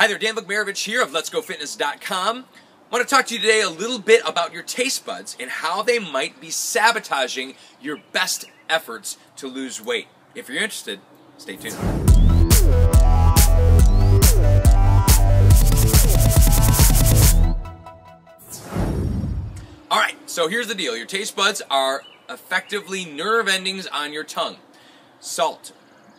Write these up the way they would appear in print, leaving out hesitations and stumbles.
Hi there, Dan Vukmirovich here of letsgofitness.com. I want to talk to you today a little bit about your taste buds and how they might be sabotaging your best efforts to lose weight. If you're interested, stay tuned. Alright, so here's the deal. Your taste buds are effectively nerve endings on your tongue. Salt,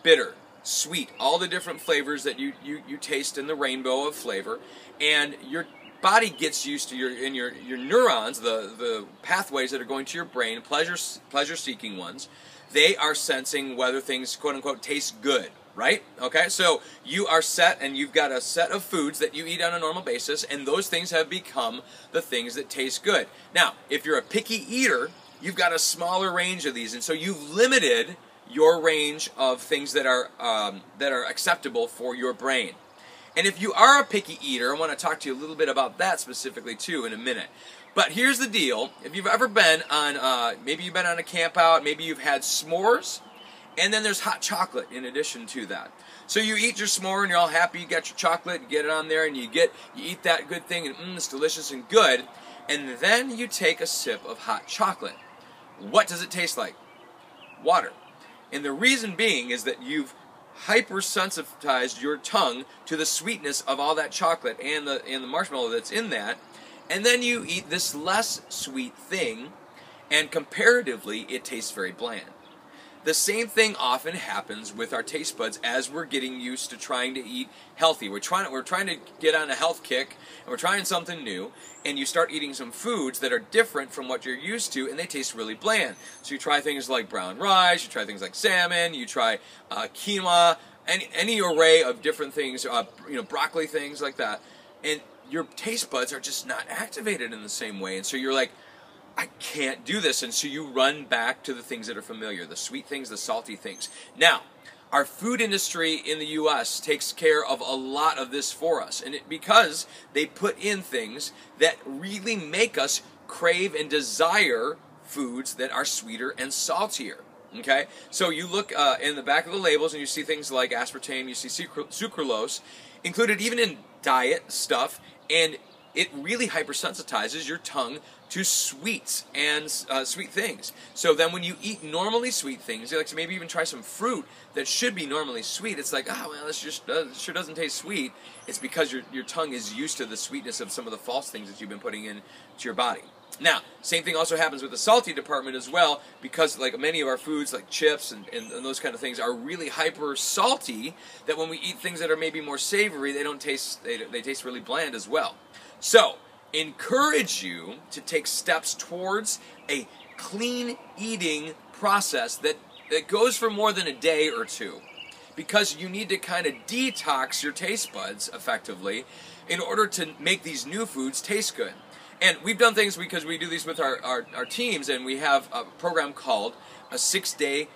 bitter, sweet, all the different flavors that you taste in the rainbow of flavor, and your body gets used to your neurons, the pathways that are going to your brain, pleasure-seeking ones. They are sensing whether things, quote-unquote, taste good, right? Okay, so you are set, and you've got a set of foods that you eat on a normal basis, and those things have become the things that taste good. Now, if you're a picky eater, you've got a smaller range of these, and so you've limited your range of things that are acceptable for your brain. And if you are a picky eater, I want to talk to you a little bit about that specifically too in a minute. But here's the deal. If you've ever been on, maybe you've been on a camp out, maybe you've had s'mores, and then there's hot chocolate in addition to that. So you eat your s'more and you're all happy, you got your chocolate, you get it on there, and you eat that good thing, and it's delicious and good, and then you take a sip of hot chocolate. What does it taste like? Water. And the reason being is that you've hypersensitized your tongue to the sweetness of all that chocolate and the marshmallow that's in that, and then you eat this less sweet thing, and comparatively it tastes very bland. The same thing often happens with our taste buds as we're getting used to trying to eat healthy. We're trying to get on a health kick, and we're trying something new, and you start eating some foods that are different from what you're used to, and they taste really bland. So you try things like brown rice, you try things like salmon, you try quinoa, any array of different things, broccoli, things like that, and your taste buds are just not activated in the same way, and so you're like, I can't do this, and so you run back to the things that are familiar, the sweet things, the salty things. Now, our food industry in the U.S. takes care of a lot of this for us, and because they put in things that really make us crave and desire foods that are sweeter and saltier. Okay, so you look in the back of the labels and you see things like aspartame, you see sucralose, included even in diet stuff, and it really hypersensitizes your tongue to sweets and sweet things. So then when you eat normally sweet things, you like to maybe even try some fruit that should be normally sweet, it's like, oh, well, this just sure doesn't taste sweet. It's because your tongue is used to the sweetness of some of the false things that you've been putting into your body. Now, same thing also happens with the salty department as well, because like many of our foods, like chips and those kind of things, are really hyper salty, that when we eat things that are maybe more savory, they taste really bland as well. So, encourage you to take steps towards a clean eating process that goes for more than a day or two, because you need to kind of detox your taste buds effectively in order to make these new foods taste good. And we've done things because we do these with our teams, and we have a program called a 6-day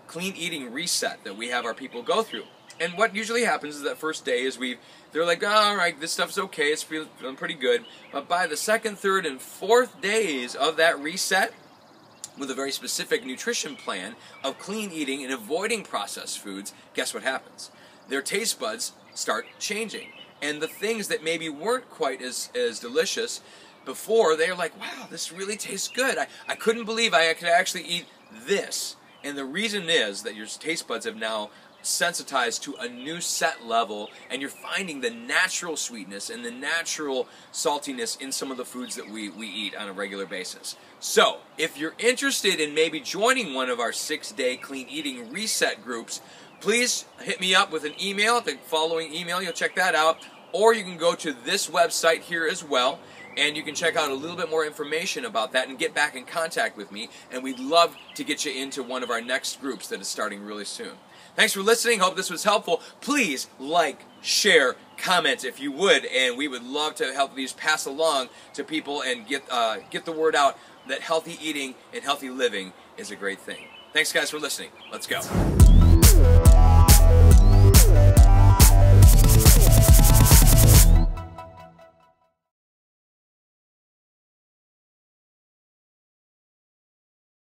clean eating reset that we have our people go through. And what usually happens is that first day is they're like, oh, all right, this stuff's okay, it's feeling pretty good. But by the second, third, and fourth days of that reset, with a very specific nutrition plan of clean eating and avoiding processed foods, guess what happens? Their taste buds start changing. And the things that maybe weren't quite as delicious before, they're like, wow, this really tastes good. I couldn't believe I could actually eat this. And the reason is that your taste buds have now sensitized to a new set level, and you're finding the natural sweetness and the natural saltiness in some of the foods that we eat on a regular basis. So, if you're interested in maybe joining one of our 6-day clean eating reset groups, please hit me up with an email, the following email, you'll check that out, or you can go to this website here as well, and you can check out a little bit more information about that and get back in contact with me, and we'd love to get you into one of our next groups that is starting really soon. Thanks for listening. Hope this was helpful. Please like, share, comment if you would, and we would love to help these pass along to people and get the word out that healthy eating and healthy living is a great thing. Thanks, guys, for listening. Let's go.